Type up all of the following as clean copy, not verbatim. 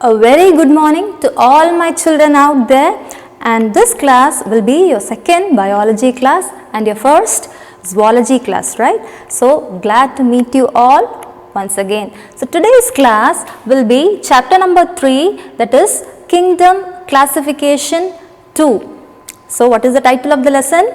A very good morning to all my children out there, and this class will be your second biology class and your first zoology class, right? So glad to meet you all once again. So today's class will be chapter number 3, that is Kingdom Classification 2. So what is the title of the lesson?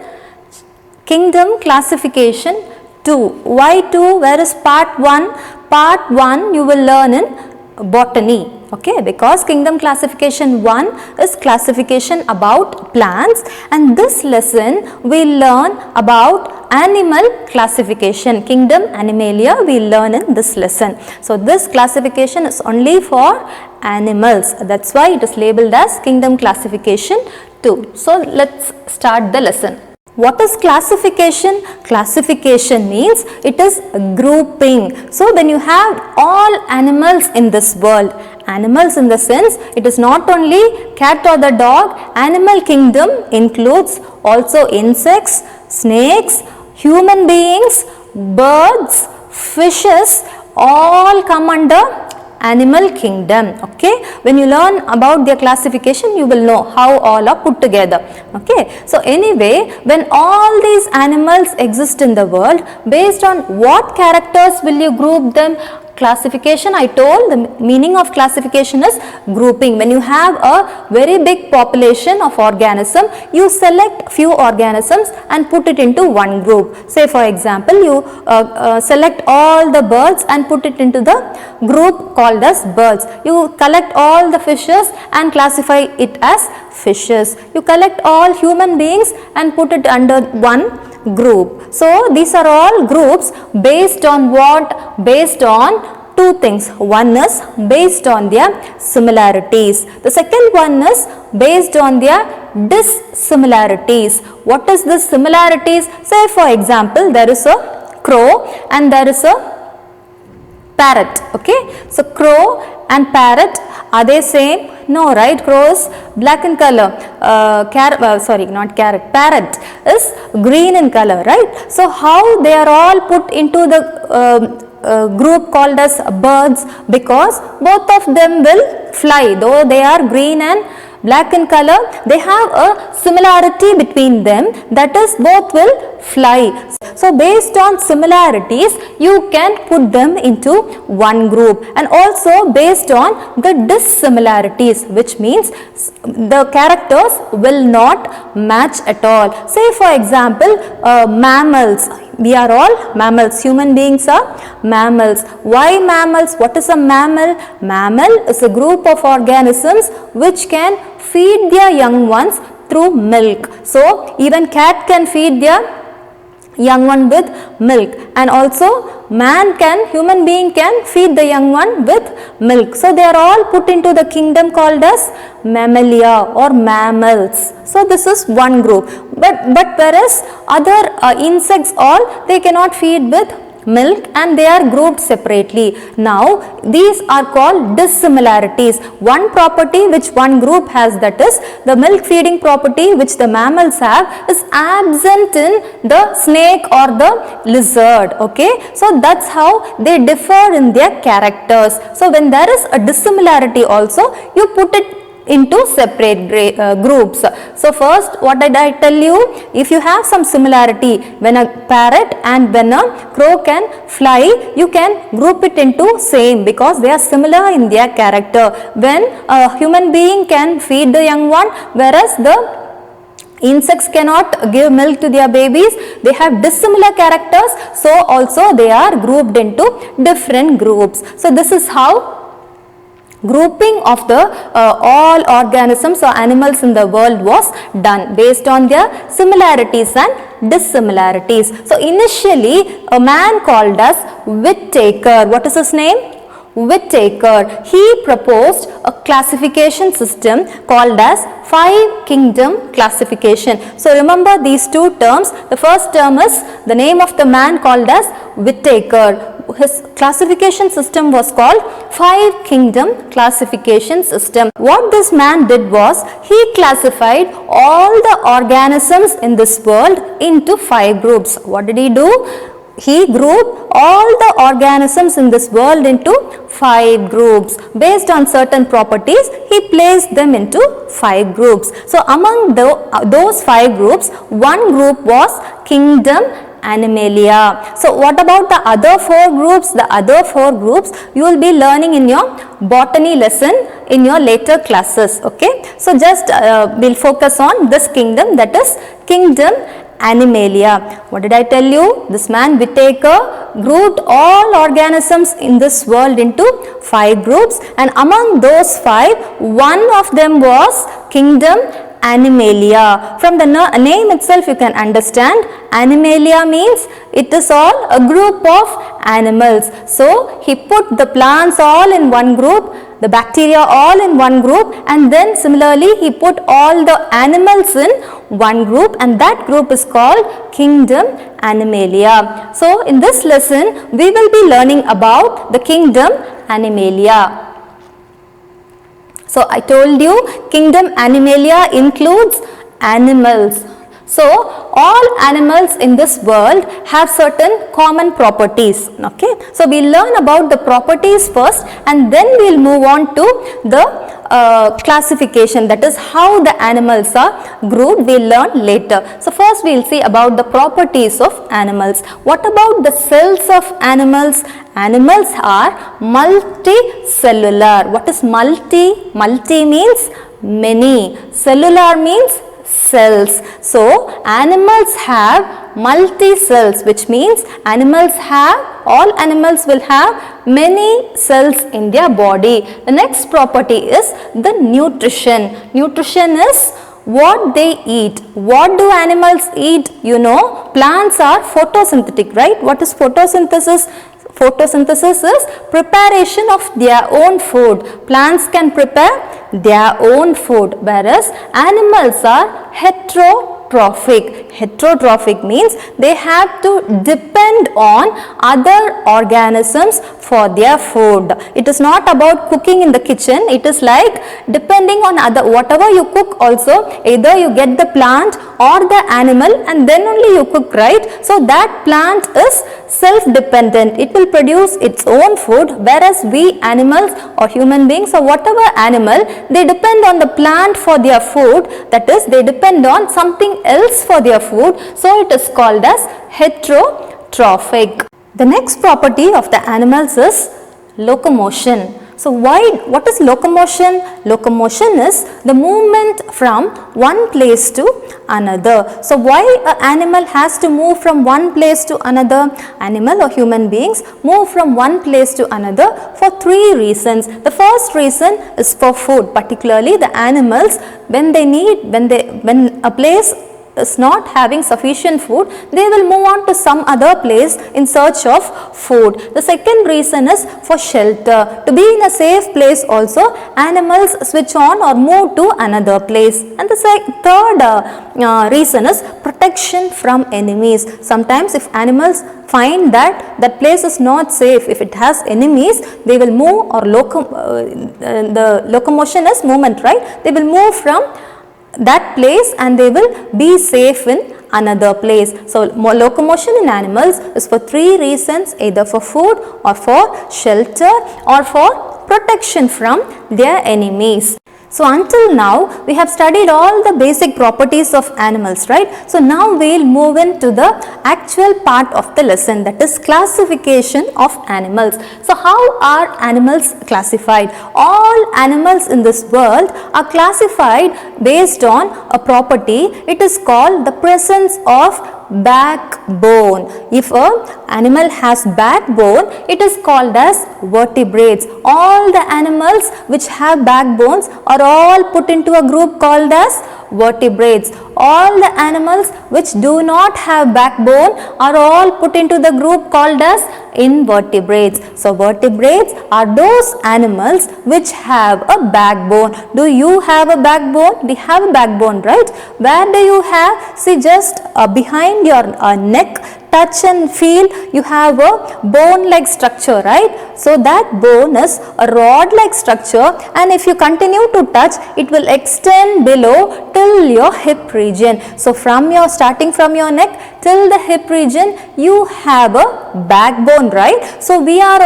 Kingdom Classification 2. Why 2? Where is part 1? Part 1 you will learn in botany, okay, because kingdom classification 1 is classification about plants, and this lesson we learn about animal classification. Kingdom Animalia we learn in this lesson. So this classification is only for animals, that's why it is labeled as kingdom classification 2. So let's start the lesson. What is classification? Classification means it is grouping. So when you have all animals in this world, animals in the sense it is not only cat or the dog, animal kingdom includes also insects, snakes, human beings, birds, fishes, all come under animal kingdom, okay. When you learn about their classification, you will know how all are put together, okay. So anyway, when all these animals exist in the world, based on what characters will you group them? Classification, I told the meaning of classification is grouping. When you have a very big population of organism, you select few organisms and put it into one group. Say for example, you select all the birds and put it into the group called as birds. You collect all the fishes and classify it as fishes. You collect all human beings and put it under one group. So these are all groups based on what? Based on two things. One is based on their similarities. The second one is based on their dissimilarities. What is the similarities? Say for example, there is a crow and there is a parrot, okay. So crow and parrot, are they same? No, right? Crow is black in color, parrot is green in color, right? So how they are all put into the group called as birds? Because both of them will fly, though they are green and black in color, they have a similarity between them, that is both will fly. So based on similarities, you can put them into one group, and also based on the dissimilarities, which means the characters will not match at all. Say for example, mammals. We are all mammals. Human beings are mammals. Why mammals? What is a mammal? Mammal is a group of organisms which can feed their young ones through milk. So even cat can feed their young one with milk, and also human being can feed the young one with milk. So they are all put into the kingdom called as mammalia or mammals. So this is one group, but whereas other insects, all they cannot feed with milk and they are grouped separately. Now these are called dissimilarities. One property which one group has, that is the milk feeding property which the mammals have, is absent in the snake or the lizard, okay. So that's how they differ in their characters. So when there is a dissimilarity also, you put it into separate groups. So first, what did I tell you? If you have some similarity, when a parrot and when a crow can fly, you can group it into same, because they are similar in their character. When a human being can feed the young one, whereas the insects cannot give milk to their babies, they have dissimilar characters, so also they are grouped into different groups. So this is how grouping of the all organisms or animals in the world was done, based on their similarities and dissimilarities. So initially a man called as Whittaker, what is his name? Whittaker, he proposed a classification system called as 5 kingdom classification. So remember these two terms. The first term is the name of the man called as Whittaker. His classification system was called 5 kingdom classification system. What this man did was, he classified all the organisms in this world into 5 groups. What did he do? he grouped all the organisms in this world into 5 groups. Based on certain properties, he placed them into 5 groups. So among those 5 groups, one group was kingdom Animalia. So what about the other 4 groups? The other 4 groups you will be learning in your botany lesson in your later classes. Okay. So just we'll focus on this kingdom, that is kingdom Animalia. What did I tell you? This man Whittaker grouped all organisms in this world into 5 groups, and among those 5, one of them was kingdom Animalia. From the name itself you can understand, Animalia means it is all a group of animals. So he put the plants all in one group, the bacteria all in one group, and then similarly he put all the animals in one group, and that group is called kingdom Animalia. So in this lesson we will be learning about the kingdom Animalia. So I told you kingdom Animalia includes animals. So all animals in this world have certain common properties. Okay. So we learn about the properties first, and then we will move on to the classification, that is how the animals are grouped, we will learn later. So first we will see about the properties of animals. What about the cells of animals? Animals are multicellular. What is multi? Multi means many. Cellular means cells. So animals have multi cells, which means all animals will have many cells in their body. The next property is the nutrition. Nutrition is what they eat. What do animals eat? You know, plants are photosynthetic, right? What is photosynthesis? Photosynthesis is preparation of their own food. Plants can prepare their own food, whereas animals are heterotrophic. Heterotrophic means they have to depend on other organisms for their food. It is not about cooking in the kitchen. It is like depending on whatever you cook also, either you get the plant or the animal and then only you cook, right? So that plant is self-dependent. It will produce its own food, whereas we animals or human beings or whatever animal, they depend on the plant for their food, that is they depend on something else for their food. So it is called as heterotrophic. The next property of the animals is locomotion. So what is locomotion? Locomotion is the movement from one place to another. So why an animal has to move from one place to another? Animal or human beings move from one place to another for 3 reasons. The first reason is for food. Particularly the animals, when a place is not having sufficient food, they will move on to some other place in search of food. The second reason is for shelter. To be in a safe place also, animals switch on or move to another place. And the third reason is protection from enemies. Sometimes if animals find that place is not safe, if it has enemies, they will move, or the locomotion is movement, right? They will move from that place and they will be safe in another place. So locomotion in animals is for 3 reasons, either for food or for shelter or for protection from their enemies. So until now we have studied all the basic properties of animals, right? So now we will move into the actual part of the lesson, that is classification of animals. So how are animals classified? All animals in this world are classified based on a property. It is called the presence of backbone. If an animal has backbone, it is called as vertebrates. All the animals which have backbones are all put into a group called as vertebrates. All the animals which do not have backbone are all put into the group called as invertebrates. So vertebrates are those animals which have a backbone. Do you have a backbone? We have a backbone, right? Where do you have? See, just behind your neck touch and feel, you have a bone-like structure, right? So that bone is a rod-like structure, and if you continue to touch, it will extend below till your hip region. So from your starting from your neck till the hip region, you have a backbone, right? So we are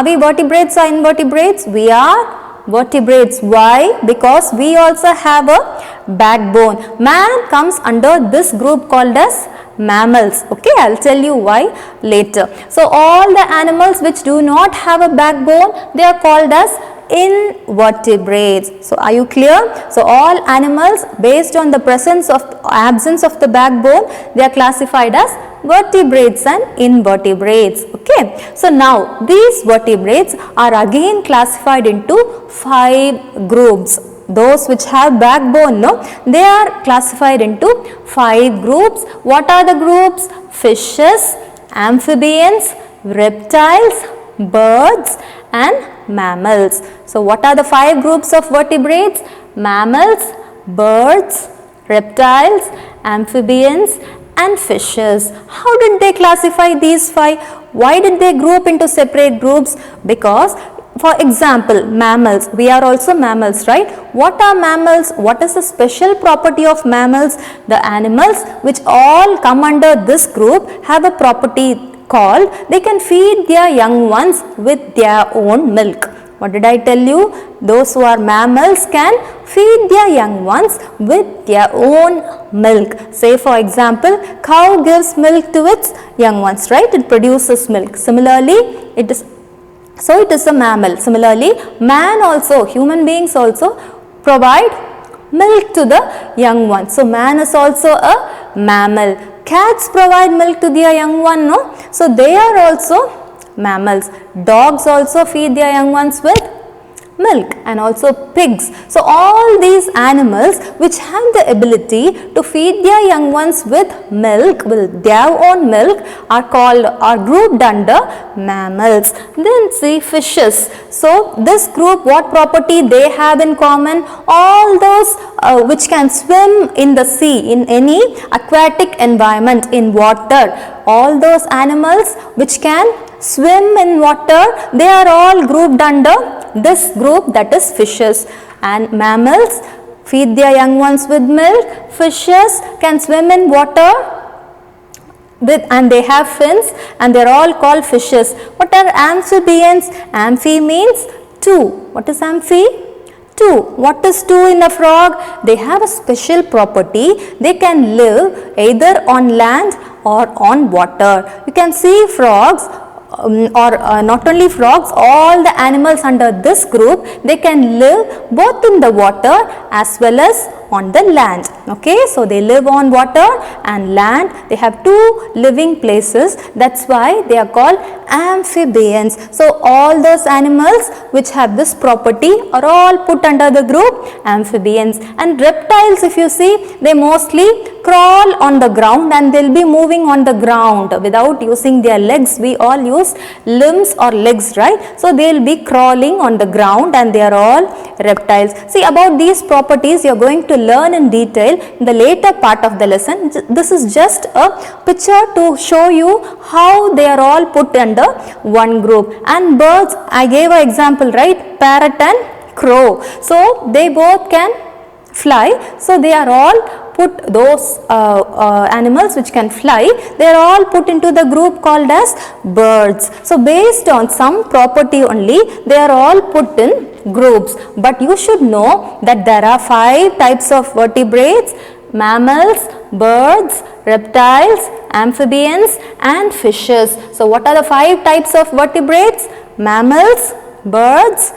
we vertebrates or invertebrates? We are vertebrates. Why? Because we also have a backbone. Man comes under this group called as mammals. Okay, I'll tell you why later. So all the animals which do not have a backbone, they are called as invertebrates. So are you clear? So all animals, based on the presence of absence of the backbone, they are classified as vertebrates and invertebrates. Okay, so now these vertebrates are again classified into 5 groups. Those which have backbone, they are classified into 5 groups. What are the groups? Fishes, amphibians, reptiles, birds and mammals. So what are the 5 groups of vertebrates? Mammals, birds, reptiles, amphibians and fishes. How did they classify these 5? Why did they group into separate groups? Because, for example, mammals, we are also mammals, right? What are mammals? What is the special property of mammals? The animals which all come under this group have a property called, they can feed their young ones with their own milk. What did I tell you? Those who are mammals can feed their young ones with their own milk. Say for example, cow gives milk to its young ones, right? It produces milk. Similarly, it is a mammal. Similarly, man also, human beings also provide milk to the young ones. So man is also a mammal. Cats provide milk to their young one, no? So they are also mammals. Dogs also feed their young ones with milk, and also pigs. So all these animals which have the ability to feed their young ones with milk, with their own milk, are grouped under mammals. Then see fishes. So this group, what property they have in common? All those which can swim in the sea, in any aquatic environment, in water. All those animals which can swim in water, they are all grouped under this group, that is fishes. And mammals feed their young ones with milk. Fishes can swim in water and they have fins, and they are all called fishes. What are amphibians? Amphi means 2. What is amphi? 2. What is 2 in a frog? They have a special property. They can live either on land or on water. You can see frogs, not only frogs, all the animals under this group, they can live both in the water as well as on the land. Okay, so they live on water and land. They have 2 living places. That's why they are called amphibians. So all those animals which have this property are all put under the group amphibians. And reptiles, if you see, they mostly crawl on the ground and they'll be moving on the ground without using their legs. We all use limbs or legs, right? So they'll be crawling on the ground and they are all reptiles. See, about these properties you are going to learn in detail in the later part of the lesson. This is just a picture to show you how they are all put under one group. And birds, I gave an example, right? Parrot and crow. So they both can fly. So they are all put, those animals which can fly, they are all put into the group called as birds. So based on some property only, they are all put in groups. But you should know that there are 5 types of vertebrates: mammals, birds, reptiles, amphibians and fishes. So what are the 5 types of vertebrates? Mammals, birds,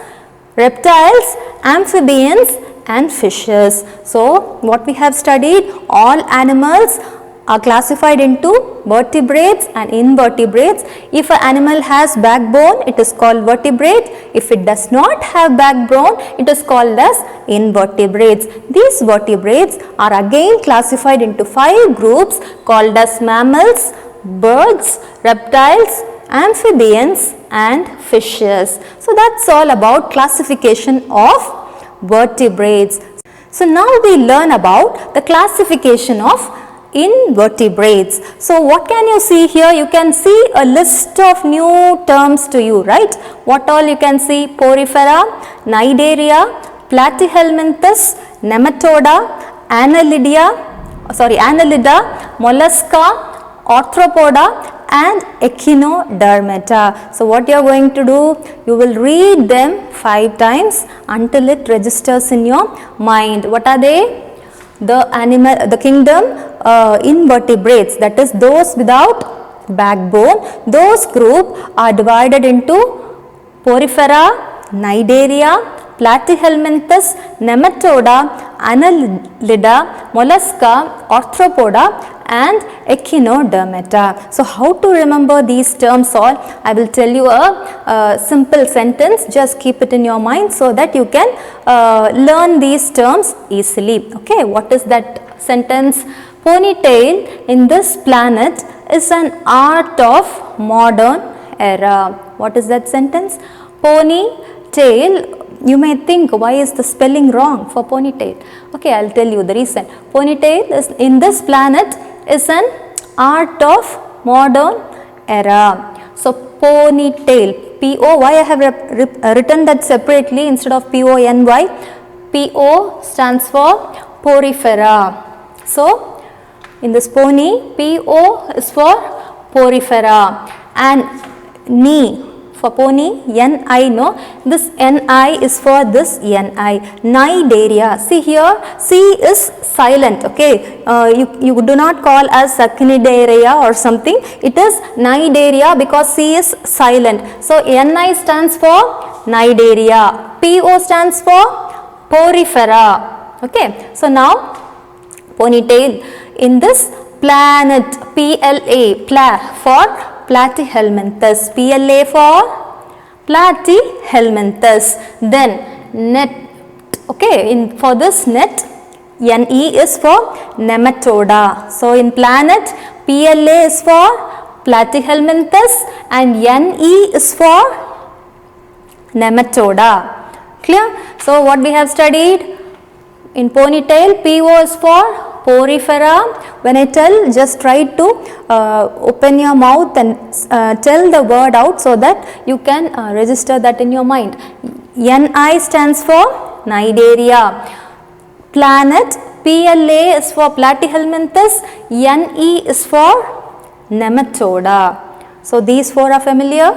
reptiles, amphibians and fishes. So what we have studied, all animals are classified into vertebrates and invertebrates. If an animal has backbone, it is called vertebrate. If it does not have backbone, it is called as invertebrates. These vertebrates are again classified into 5 groups called as mammals, birds, reptiles, amphibians and fishes. So that's all about classification of vertebrates. So now we learn about the classification of invertebrates. So what can you see here? You can see a list of new terms to you, right? What all you can see? Porifera, Cnidaria, Platyhelminthes, Nematoda, Annelida, Mollusca, Arthropoda and Echinodermata. So what you are going to do? You will read them 5 times until it registers in your mind. What are they? The kingdom invertebrates, that is those without backbone. Those group are divided into Porifera, Cnidaria, Platyhelminthes, Nematoda, Annelida, Mollusca, Arthropoda and Echinodermata. So how to remember these terms all? I will tell you a simple sentence. Just keep it in your mind so that you can learn these terms easily. Okay, what is that sentence? Ponytail in this planet is an art of modern era. What is that sentence? Ponytail. You may think, why is the spelling wrong for ponytail? Okay, I will tell you the reason. Ponytail is in this planet is an art of modern era. So ponytail, P-O-Y, I have written that separately instead of P-O-N-Y. P-O stands for porifera. So in this pony, P-O is for porifera and Ni for pony, N-I, no, this N-I is for this N-I, Cnidaria. See here, C is silent, okay, you do not call as Cnidaria or something, it is Cnidaria because C is silent. So N-I stands for Cnidaria, P-O stands for porifera, okay. So now ponytail in this planet, P-L-A, for Platyhelminthes, PLA for Platyhelminthes. Then net, okay, for this net, NE is for Nematoda. So in planet, PLA is for Platyhelminthes and NE is for Nematoda. Clear? So what we have studied? In ponytail, PO is for porifera. When I tell, just try to open your mouth and tell the word out so that you can register that in your mind. NI stands for Cnidaria. Planet, PLA is for Platyhelminthes, NE is for Nematoda. So these 4 are familiar,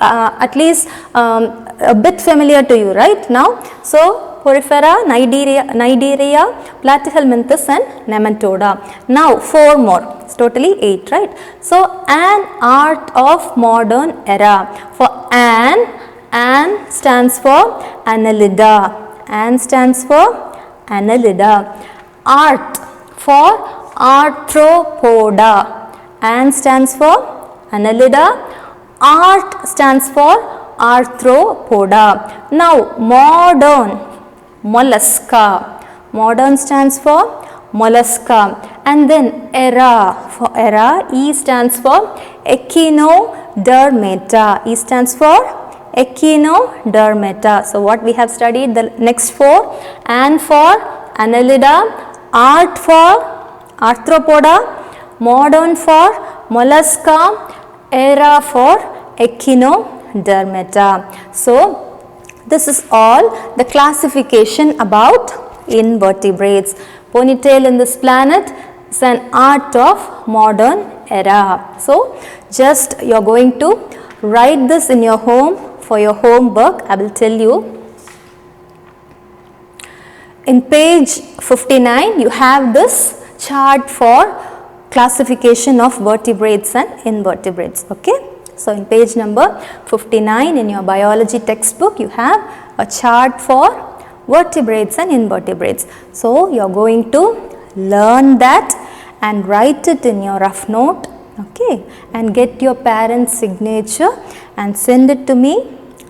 at least a bit familiar to you right now. So Porifera, Cnidaria, Platyhelminthes and Nematoda. Now 4 more, it's totally 8, right? So an art of modern era. For an stands for Annelida. An stands for Annelida. Art for Arthropoda. An stands for Annelida. Art stands for Arthropoda. Now modern, Mollusca. Modern stands for Mollusca. And then era, for era, E stands for Echinodermata. E stands for Echinodermata. So what we have studied, the next 4, and for Annelida, art for Arthropoda, modern for Mollusca, era for Echinodermata. So this is all the classification about invertebrates. Ponytail in this planet is an art of modern era. So just you are going to write this in your home for your homework. I will tell you. In page 59 you have this chart for classification of vertebrates and invertebrates. Okay. So in page number 59 in your biology textbook you have a chart for vertebrates and invertebrates. So you are going to learn that and write it in your rough note, okay, and get your parents' signature and send it to me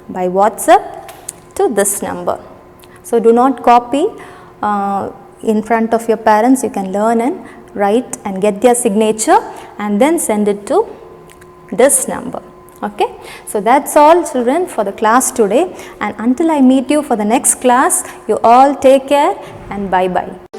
by WhatsApp to this number. So do not copy in front of your parents, you can learn and write and get their signature and then send it to this number. Okay. So that's all children for the class today, and until I meet you for the next class, you all take care and bye bye.